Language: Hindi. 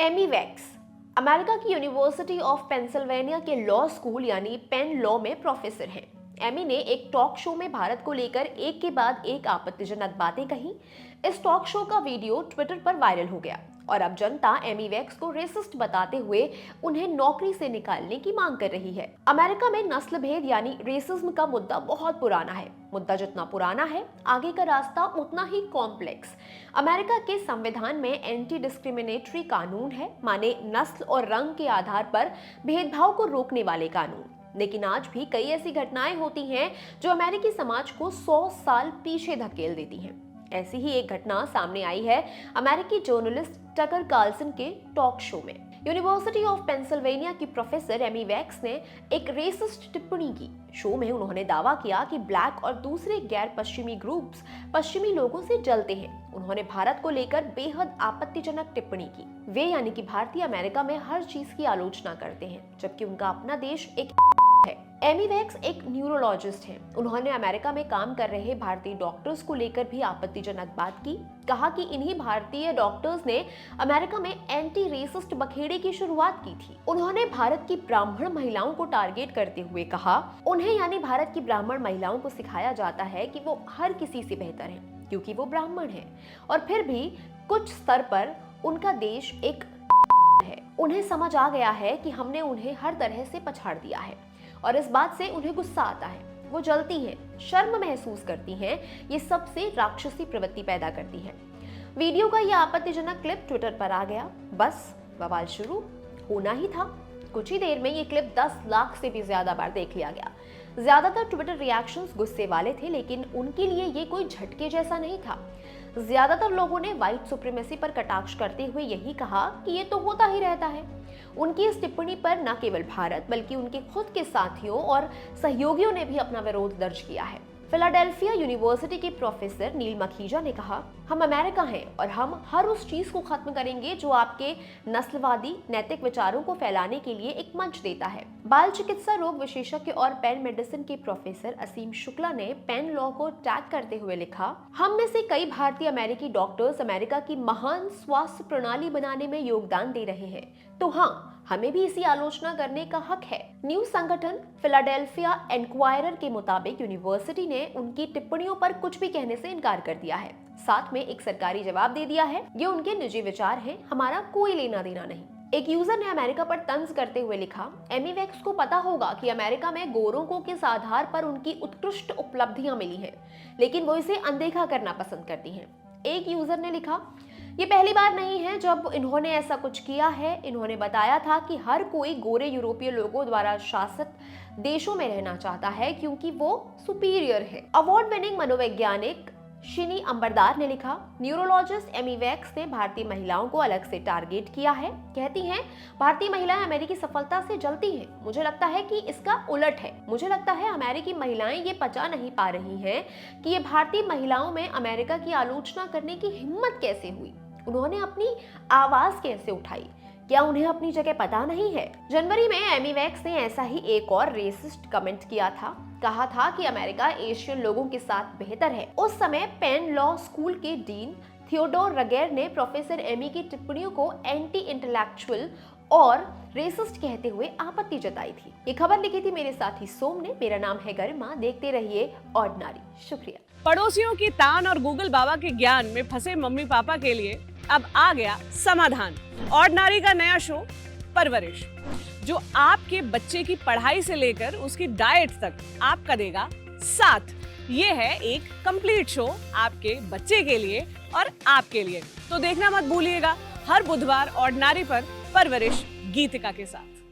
एमी वैक्स अमेरिका की यूनिवर्सिटी ऑफ पेंसिल्वेनिया के लॉ स्कूल यानी पेन लॉ में प्रोफेसर हैं। एमी ने एक टॉक शो में भारत को लेकर एक के बाद एक आपत्तिजनक बातें कही। इस टॉक शो का वीडियो ट्विटर पर वायरल हो गया और अब जनता एमी वैक्स को रेसिस्ट बताते हुए उन्हें नौकरी से निकालने की मांग कर रही है। अमेरिका में नस्ल भेद यानी रेसिज्म का मुद्दा बहुत पुराना है। मुद्दा जितना पुराना है, आगे का रास्ता उतना ही कॉम्प्लेक्स। अमेरिका के संविधान में एंटी डिस्क्रिमिनेटरी कानून है, माने नस्ल और रंग के आधार पर भेदभाव को रोकने वाले कानून। लेकिन आज भी कई ऐसी घटनाएं होती हैं जो अमेरिकी समाज को 100 साल पीछे धकेल देती हैं। ऐसी ही एक घटना सामने आई है अमेरिकी जर्नलिस्ट टकर कार्लसन के टॉक शो में। यूनिवर्सिटी ऑफ पेंसिल्वेनिया की प्रोफेसर एमी वैक्स ने एक रेसिस्ट टिप्पणी की। शो में उन्होंने दावा किया कि ब्लैक और दूसरे गैर पश्चिमी ग्रुप्स पश्चिमी लोगों से जलते हैं। उन्होंने भारत को लेकर बेहद आपत्तिजनक टिप्पणी की। वे यानी कि भारतीय अमेरिका में हर चीज की आलोचना करते हैं, जबकि उनका अपना देश एक है। एमी वैक्स एक न्यूरोलॉजिस्ट हैं। उन्होंने अमेरिका में काम कर रहे भारतीय डॉक्टर्स को लेकर भी आपत्तिजनक बात की। कहा कि इन्हीं भारतीय डॉक्टर्स ने अमेरिका में एंटी रेसिस्ट बखेड़े की शुरुआत की थी। उन्होंने भारत की ब्राह्मण महिलाओं को टारगेट करते हुए कहा, उन्हें यानी भारत की ब्राह्मण महिलाओं को सिखाया जाता है कि वो हर किसी से बेहतर हैं क्योंकि वो ब्राह्मण हैं, और फिर भी कुछ स्तर पर उनका देश एक है। उन्हें समझ आ गया है कि हमने उन्हें हर तरह से पछाड़ दिया है और इस बात से उन्हें गुस्सा आता है। वो जलती हैं, शर्म महसूस करती हैं। ये सबसे राक्षसी प्रवृत्ति पैदा करती है। वीडियो का यह आपत्तिजनक क्लिप ट्विटर पर आ गया। बस बवाल शुरू होना ही था। कुछ ही देर में ये क्लिप 10 लाख से भी ज्यादा बार देख लिया गया। ज्यादातर ट्विटर रिएक्शंस गुस्से वाले थे, लेकिन उनके लिए ये कोई झटके जैसा नहीं था। ज्यादातर लोगों ने व्हाइट सुप्रीमेसी पर कटाक्ष करते हुए यही कहा कि ये तो होता ही रहता है। उनकी इस टिप्पणी पर न केवल भारत बल्कि उनके खुद के साथियों और सहयोगियों ने भी अपना विरोध दर्ज किया है। फिलाडेल्फिया यूनिवर्सिटी के प्रोफेसर नील मखीजा ने कहा, हम अमेरिका हैं और हम हर उस चीज को खत्म करेंगे जो आपके नस्लवादी नैतिक विचारों को फैलाने के लिए एक मंच देता है। बाल चिकित्सा रोग विशेषज्ञ और पेन मेडिसिन के प्रोफेसर असीम शुक्ला ने पेन लॉ को टैग करते हुए लिखा, हम में से कई भारतीय अमेरिकी डॉक्टर्स अमेरिका की महान स्वास्थ्य प्रणाली बनाने में योगदान दे रहे हैं, तो हाँ, हमें भी इसी आलोचना करने का हक है। न्यूज संगठन फिलाडेल्फिया एनक्वायरर के मुताबिक यूनिवर्सिटी ने उनकी टिप्पणियों पर कुछ भी कहने से इनकार कर दिया है। साथ में एक सरकारी जवाब दे दिया है, ये उनके निजी विचार हैं, हमारा कोई लेना देना नहीं। एक यूजर ने अमेरिका पर तंज करते हुए लिखा, एमी वैक्स को पता होगा कि अमेरिका में गोरों को किस आधार पर उनकी उत्कृष्ट उपलब्धियां मिली हैं, लेकिन वो इसे अनदेखा करना पसंद करती हैं। एक यूजर ने लिखा, ये पहली बार नहीं है जब इन्होंने ऐसा कुछ किया है। इन्होंने बताया था कि हर कोई गोरे यूरोपीय लोगों द्वारा शासित देशों में रहना चाहता है क्योंकि वो सुपीरियर है। अवार्ड विनिंग मनोवैज्ञानिक शिनी अंबरदार ने लिखा, न्यूरोलॉजिस्ट एमी वैक्स ने भारतीय महिलाओं को अलग से टारगेट किया है। कहती हैं, भारतीय महिलाएं अमेरिकी सफलता से जलती हैं। मुझे लगता है कि इसका उलट है। मुझे लगता है अमेरिकी महिलाएं ये पचा नहीं पा रही हैं कि ये भारतीय महिलाओं में अमेरिका की आलोचना करने की हिम्मत कैसे हुई। उन्होंने अपनी आवाज कैसे उठाई? क्या उन्हें अपनी जगह पता नहीं है? जनवरी में एमी वैक्स ने ऐसा ही एक और रेसिस्ट कमेंट किया था। कहा था कि अमेरिका एशियन लोगों के साथ बेहतर है। उस समय पेन लॉ स्कूल के डीन थियोडोर रगेर ने प्रोफेसर एमी की टिप्पणियों को एंटी इंटेलेक्चुअल और रेसिस्ट कहते हुए आपत्ति जताई थी। ये खबर लिखी थी मेरे साथी सोम ने। मेरा नाम है गरिमा। देखते रहिए ऑर्डिनरी। शुक्रिया। पड़ोसियों की तान और गूगल बाबा के ज्ञान में फंसे मम्मी पापा के लिए अब आ गया समाधान। ऑर्डिनरी का नया शो परवरिश, जो आपके बच्चे की पढ़ाई से लेकर उसकी डाइट तक आपका देगा साथ। ये है एक कंप्लीट शो आपके बच्चे के लिए और आपके लिए। तो देखना मत भूलिएगा हर बुधवार ऑर्डिनरी पर परवरिश गीतिका के साथ।